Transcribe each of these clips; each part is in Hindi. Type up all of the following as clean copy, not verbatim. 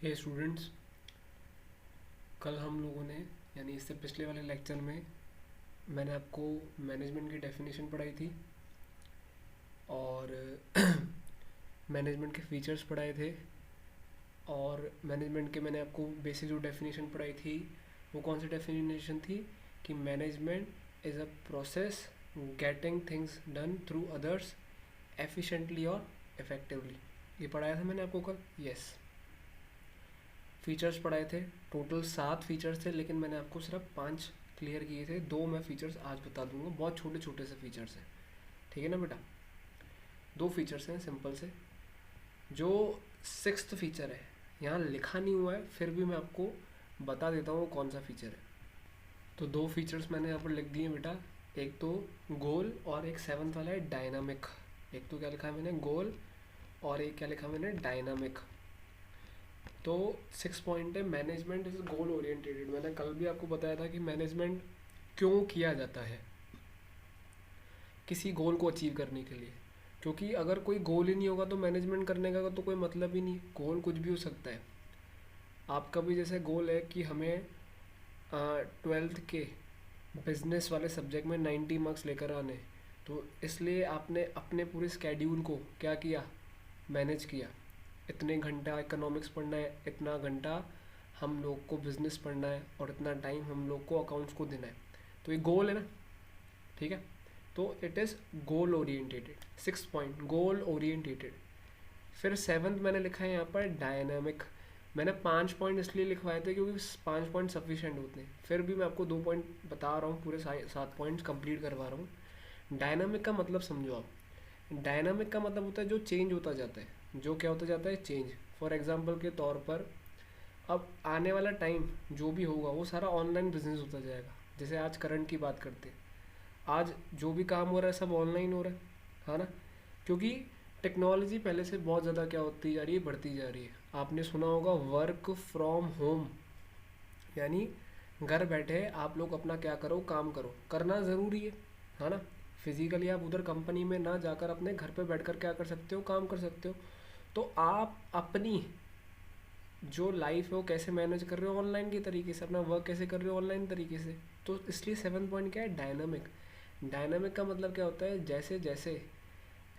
हे स्टूडेंट्स, कल हम लोगों ने यानी इससे पिछले वाले लेक्चर में मैंने आपको मैनेजमेंट की डेफिनेशन पढ़ाई थी और मैनेजमेंट के फीचर्स पढ़ाए थे। और मैनेजमेंट के मैंने आपको बेसिक जो डेफिनेशन पढ़ाई थी वो कौन सी डेफिनेशन थी कि management is a process getting things done through others efficiently और इफ़ेक्टिवली। ये पढ़ाया था मैंने आपको कल। यस। फीचर्स पढ़ाए थे, टोटल 7 फीचर्स थे, लेकिन मैंने आपको सिर्फ 5 क्लियर किए थे। 2 मैं फीचर्स आज बता दूंगा, बहुत छोटे छोटे से फीचर्स हैं। ठीक है ना बेटा? 2 फीचर्स हैं सिंपल से। जो 6th फीचर है यहाँ लिखा नहीं हुआ है, फिर भी मैं आपको बता देता हूँ कौन सा फीचर है। तो 2 फीचर्स मैंने यहाँ पर लिख दिए बेटा, एक तो गोल और एक 7th वाला है डायनामिक। एक तो क्या लिखा है मैंने, गोल, और एक क्या लिखा मैंने, डायनामिक। तो 6 पॉइंट है, मैनेजमेंट इज गोल ओरिएंटेड। मैंने कल भी आपको बताया था कि मैनेजमेंट क्यों किया जाता है, किसी गोल को अचीव करने के लिए। क्योंकि अगर कोई गोल ही नहीं होगा तो मैनेजमेंट करने का तो कोई मतलब ही नहीं। गोल कुछ भी हो सकता है। आपका भी जैसे गोल है कि हमें 12th के बिजनेस वाले सब्जेक्ट में 90 मार्क्स लेकर आने, तो इसलिए आपने अपने पूरे स्केड्यूल को क्या किया, मैनेज किया। इतने घंटा इकोनॉमिक्स पढ़ना है, इतना घंटा हम लोग को बिजनेस पढ़ना है, और इतना टाइम हम लोग को अकाउंट्स को देना है। तो ये गोल है ना, ठीक है? तो it is goal orientated. 6 point goal orientated. फिर 7th मैंने लिखा है यहाँ पर डायनामिक। मैंने 5 पॉइंट इसलिए लिखवाए थे क्योंकि 5 पॉइंट सफिशेंट होते हैं, फिर भी मैं आपको 2 पॉइंट बता रहा हूँ, पूरे 7 पॉइंट्स कंप्लीट करवा रहा हूँ। डायनामिक का मतलब समझो आप। डायनामिक का मतलब होता है जो चेंज होता जाता है। जो क्या होता जाता है, चेंज। फॉर एग्जांपल के तौर पर अब आने वाला टाइम जो भी होगा वो सारा ऑनलाइन बिजनेस होता जाएगा। जैसे आज करंट की बात करते हैं, आज जो भी काम हो रहा है सब ऑनलाइन हो रहा है ना? क्योंकि टेक्नोलॉजी पहले से बहुत ज़्यादा क्या होती जा रही है, बढ़ती जा रही है। आपने सुना होगा वर्क फ्रॉम होम, यानी घर बैठे आप लोग अपना क्या करो, काम करो। करना ज़रूरी है ना? फिजिकली आप उधर कंपनी में ना जाकर अपने घर पे बैठकर क्या कर सकते हो, काम कर सकते हो। तो आप अपनी जो लाइफ है वो कैसे मैनेज कर रहे हो, ऑनलाइन के तरीके से। अपना वर्क कैसे कर रहे हो, ऑनलाइन तरीके से। तो इसलिए 7 पॉइंट क्या है, डायनामिक। डायनामिक का मतलब क्या होता है, जैसे जैसे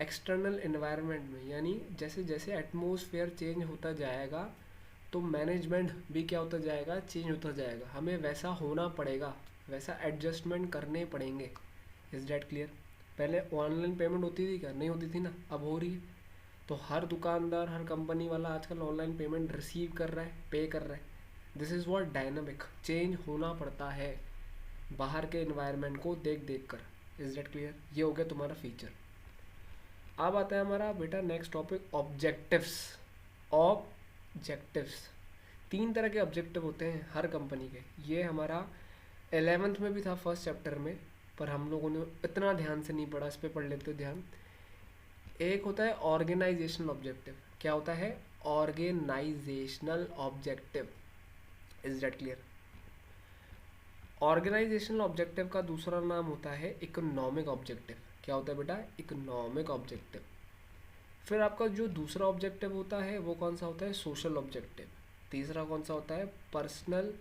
एक्सटर्नल एनवायरनमेंट में, यानी जैसे जैसे एटमॉस्फेयर चेंज होता जाएगा तो मैनेजमेंट भी क्या होता जाएगा, चेंज होता जाएगा। हमें वैसा होना पड़ेगा, वैसा एडजस्टमेंट करने पड़ेंगे। Is that clear? पहले ऑनलाइन पेमेंट होती थी क्या? नहीं होती थी ना, अब हो रही है। तो हर दुकानदार, हर कंपनी वाला आजकल ऑनलाइन पेमेंट रिसीव कर रहा है, पे कर रहा है। This is what dynamic. Change होना पड़ता है बाहर के इन्वायरमेंट को देख देख कर। Is that clear? ये हो गया तुम्हारा फीचर। अब आता है हमारा बेटा नेक्स्ट टॉपिक, ऑब्जेक्टिव्स। ऑब्जेक्टिव्स 3 तरह के ऑब्जेक्टिव होते हैं हर कंपनी के। ये हमारा 11th में भी था, फर्स्ट चैप्टर में, पर हम लोगों ने इतना ध्यान से नहीं पढ़ा। इस पर पढ़ लेते ध्यान। एक होता है ऑर्गेनाइजेशनल ऑब्जेक्टिव। क्या होता है? Organisational objective. Is that clear? Organisational objective का दूसरा नाम होता है इकोनॉमिक ऑब्जेक्टिव। क्या होता है बेटा? Economic objective. फिर आपका जो दूसरा ऑब्जेक्टिव होता है वो कौन सा होता है? Social objective. तीसरा कौन सा होता है? पर्सनल,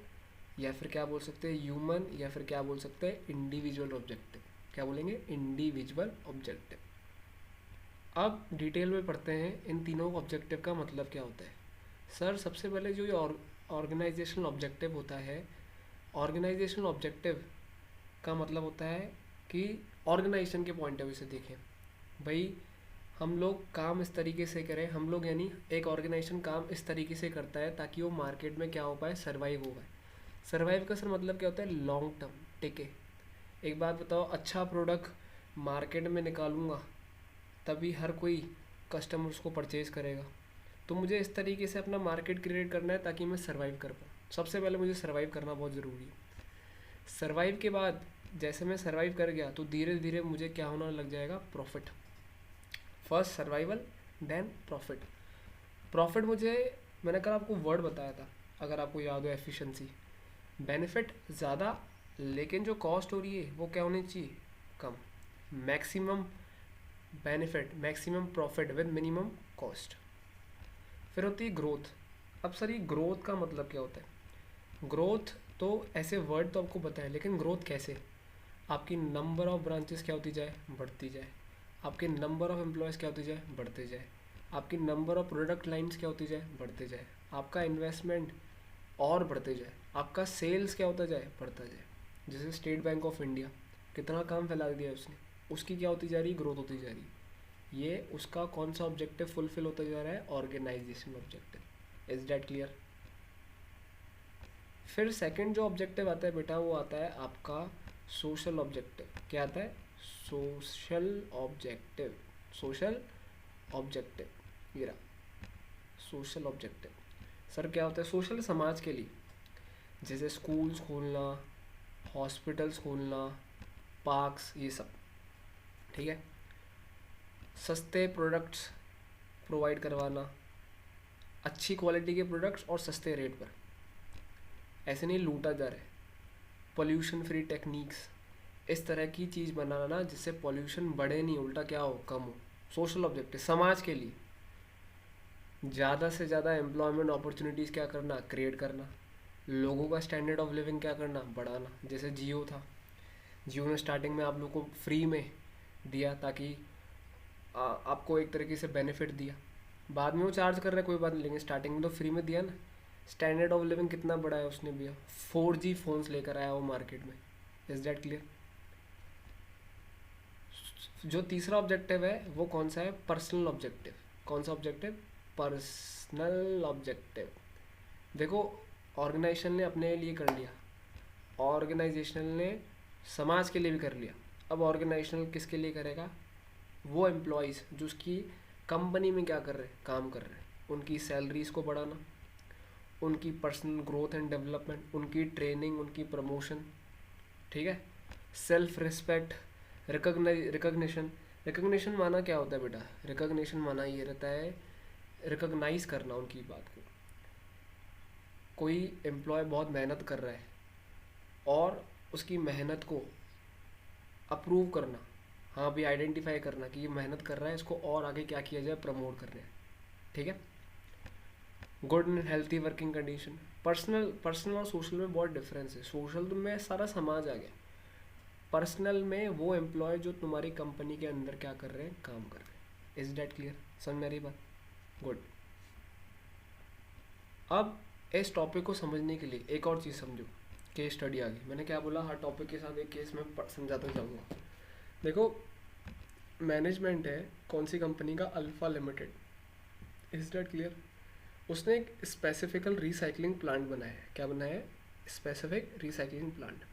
या फिर क्या बोल सकते हैं, ह्यूमन, या फिर क्या बोल सकते हैं, इंडिविजुअल ऑब्जेक्टिव। क्या बोलेंगे? Individual objective. अब डिटेल में पढ़ते हैं इन तीनों ऑब्जेक्टिव का मतलब क्या होता है। सर सबसे पहले जो ये ऑर्गेनाइजेशनल ऑब्जेक्टिव होता है, ऑर्गेनाइजेशनल ऑब्जेक्टिव का मतलब होता है कि ऑर्गेनाइजेशन के पॉइंट ऑफ व्यू से देखें भाई, हम लोग काम इस तरीके से करें। हम लोग यानी एक ऑर्गेनाइजेशन काम इस तरीके से करता है ताकि वो मार्केट में क्या हो पाए, सर्वाइव हो पाए। सर्वाइव का सर मतलब क्या होता है? लॉन्ग टर्म, टिके। एक बात बताओ, अच्छा प्रोडक्ट मार्केट में निकालूंगा तभी हर कोई कस्टमर उसको परचेज़ करेगा। तो मुझे इस तरीके से अपना मार्केट क्रिएट करना है ताकि मैं सर्वाइव कर पाऊँ। सबसे पहले मुझे सर्वाइव करना बहुत ज़रूरी है। सर्वाइव के बाद जैसे मैं सर्वाइव कर गया तो धीरे धीरे मुझे क्या होना लग जाएगा, profit. First survival, then profit. Profit मुझे, मैंने कल आपको वर्ड बताया था अगर आपको याद हो, एफिशिएंसी। बेनिफिट ज़्यादा, लेकिन जो कॉस्ट हो रही है वो क्या होनी चाहिए, कम। Maximum benefit, maximum profit with minimum cost. फिर होती है ग्रोथ। अब सर ये ग्रोथ का मतलब क्या होता है? ग्रोथ तो ऐसे वर्ड तो आपको पता है, लेकिन ग्रोथ कैसे? आपकी नंबर ऑफ ब्रांचेस क्या होती जाए? बढ़ती जाए। आपके नंबर ऑफ एम्प्लॉयज़ क्या होती जाए? बढ़ते जाए। आपकी नंबर ऑफ प्रोडक्ट लाइंस क्या होती जाए? बढ़ते जाए। आपका इन्वेस्टमेंट और बढ़ते जाए। आपका सेल्स क्या होता जाए? बढ़ता जाए। जैसे स्टेट बैंक ऑफ इंडिया, कितना काम फैला दिया है उसने, उसकी क्या होती जा रही? ग्रोथ होती जा रही। ये उसका कौन सा ऑब्जेक्टिव फुलफिल होता जा रहा है? Organisation objective. Is that clear? फिर सेकंड जो ऑब्जेक्टिव आता है बेटा, वो आता है आपका सोशल ऑब्जेक्टिव। क्या आता है? Social objective. सोशल ऑब्जेक्टिव, ये रहा सोशल ऑब्जेक्टिव। सर क्या होता है सोशल? समाज के लिए, जैसे स्कूल्स खोलना, हॉस्पिटल्स खोलना, पार्क्स, ये सब। ठीक है। सस्ते प्रोडक्ट्स प्रोवाइड करवाना, अच्छी क्वालिटी के प्रोडक्ट्स और सस्ते रेट पर, ऐसे नहीं लूटा जा रहा है। पोल्यूशन फ्री टेक्निक्स, इस तरह की चीज़ बनाना जिससे पोल्यूशन बढ़े नहीं, उल्टा क्या हो? कम हो। सोशल ऑब्जेक्टिव समाज के लिए। ज़्यादा से ज़्यादा एम्प्लॉयमेंट अपॉर्चुनिटीज़ क्या करना? क्रिएट करना। लोगों का स्टैंडर्ड ऑफ लिविंग क्या करना? बढ़ाना। जैसे जियो था, जियो ने स्टार्टिंग में आप लोग को फ्री में दिया ताकि आपको एक तरीके से बेनिफिट दिया। बाद में वो चार्ज कर रहा है, कोई बात नहीं, लेकिन स्टार्टिंग में तो फ्री में दिया ना। स्टैंडर्ड ऑफ लिविंग कितना बढ़ाया उसने भैया? 4G फ़ोन्स लेकर आया वो मार्केट में। Is that clear? जो तीसरा ऑब्जेक्टिव है वो कौन सा है? Personal objective. कौन सा ऑब्जेक्टिव? Personal objective. देखो, ऑर्गेनाइजेशन ने अपने लिए कर लिया, ऑर्गेनाइजेशनल ने समाज के लिए भी कर लिया। अब ऑर्गेनाइजेशनल किसके लिए करेगा? वो एम्प्लॉयज़ जो उसकी कंपनी में क्या कर रहे हैं? काम कर रहे हैं, उनकी सैलरीज को बढ़ाना, उनकी पर्सनल ग्रोथ एंड डेवलपमेंट, उनकी ट्रेनिंग, उनकी प्रमोशन। ठीक है। Self respect, recognition. रिकग्निशन माना क्या होता है बेटा? रिकग्निशन माना ये रहता है रिकग्नाइज करना उनकी बात को। कोई एम्प्लॉय बहुत मेहनत कर रहा है और उसकी मेहनत को अप्रूव करना, हाँ भी आइडेंटिफाई करना कि ये मेहनत कर रहा है, इसको और आगे क्या किया जाए? प्रमोट करना है। ठीक है। Good and healthy working condition. Personal और सोशल में बहुत डिफरेंस है। सोशल तो में सारा समाज आ गया, पर्सनल में वो एम्प्लॉय जो तुम्हारी कंपनी के अंदर क्या कर रहे हैं? काम कर रहे हैं। Is that clear? समझ मेरी बात? गुड। अब इस टॉपिक को समझने के लिए एक और चीज़ समझो, केस स्टडी आ गई। मैंने क्या बोला? हर टॉपिक के साथ एक केस में समझाता जाऊँगा। देखो, मैनेजमेंट है कौन सी कंपनी का? Alpha limited. Is that clear? उसने एक स्पेसिफिकल रिसाइकलिंग प्लांट बनाया है। क्या बनाया है? स्पेसिफिक रिसाइकलिंग प्लांट,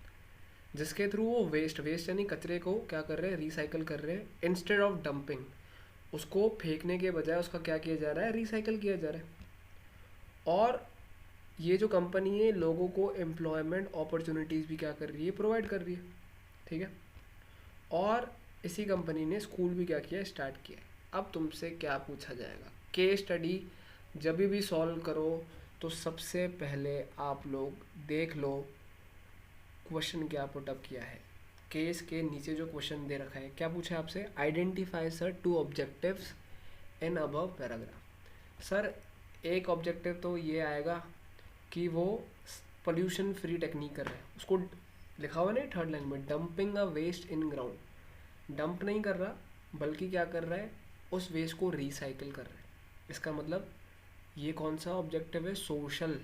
जिसके थ्रू वो वेस्ट यानी कचरे को क्या कर रहे हैं? रिसाइकल कर रहे हैं। इंस्टेड ऑफ डंपिंग, उसको फेंकने के बजाय उसका क्या किया जा रहा है? रिसाइकल किया जा रहा है। और ये जो कंपनी है लोगों को एम्प्लॉयमेंट अपॉर्चुनिटीज़ भी क्या कर रही है? प्रोवाइड कर रही है। ठीक है। और इसी कंपनी ने स्कूल भी क्या किया? स्टार्ट किया है। अब तुमसे क्या पूछा जाएगा? केस स्टडी जब भी सॉल्व करो तो सबसे पहले आप लोग देख लो क्वेश्चन क्या पुटअप किया है। केस के नीचे जो क्वेश्चन दे रखा है, क्या पूछा है आपसे? Identify sir to objectives in above paragraph. Sir एक ऑब्जेक्टिव तो ये आएगा कि वो पोल्यूशन फ्री टेक्निक कर रहा है, उसको लिखा हुआ नहीं थर्ड लाइन में, dumping a waste in ground. Dump नहीं कर रहा बल्कि क्या कर रहा है? उस वेस्ट को रिसाइकिल कर रहा है। इसका मतलब ये कौन सा ऑब्जेक्टिव है? सोशल,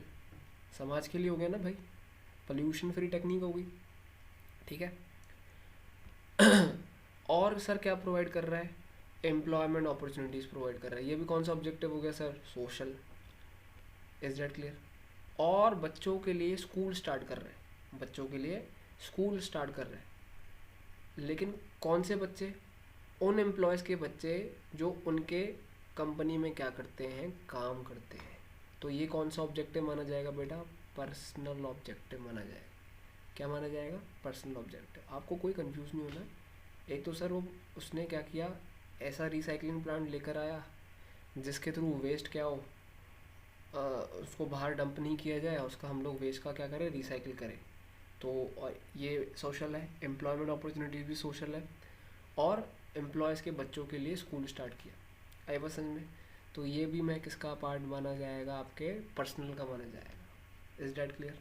समाज के लिए हो गया ना भाई, पोल्यूशन फ्री टेक्निक हो गई। ठीक है। और सर क्या प्रोवाइड कर रहा है? एम्प्लॉयमेंट अपॉर्चुनिटीज़ प्रोवाइड कर रहा है। ये भी कौन सा ऑब्जेक्टिव हो गया sir? Social. Is that clear? और बच्चों के लिए स्कूल स्टार्ट कर रहे हैं, बच्चों के लिए स्कूल स्टार्ट कर रहे हैं। लेकिन कौन से बच्चे? उन एम्प्लॉयज़ के बच्चे जो उनके कंपनी में क्या करते हैं? काम करते हैं। तो ये कौन सा ऑब्जेक्टिव माना जाएगा बेटा? पर्सनल ऑब्जेक्टिव माना जाएगा। क्या माना जाएगा? Personal objective. आपको कोई कंफ्यूज नहीं होना। एक तो सर वो उसने क्या किया? ऐसा रिसाइकलिंग प्लांट लेकर आया जिसके थ्रू वेस्ट क्या हो, उसको बाहर डंप नहीं किया जाए, उसका हम लोग वेस्ट का क्या करें? रिसाइकिल करें। तो और ये सोशल है, एम्प्लॉयमेंट अपॉर्चुनिटीज़ भी सोशल है, और एम्प्लॉयज़ के बच्चों के लिए स्कूल स्टार्ट किया। आई बात समझ में? तो ये भी मैं किसका पार्ट माना जाएगा, आपके पर्सनल का माना जाएगा। Is that clear?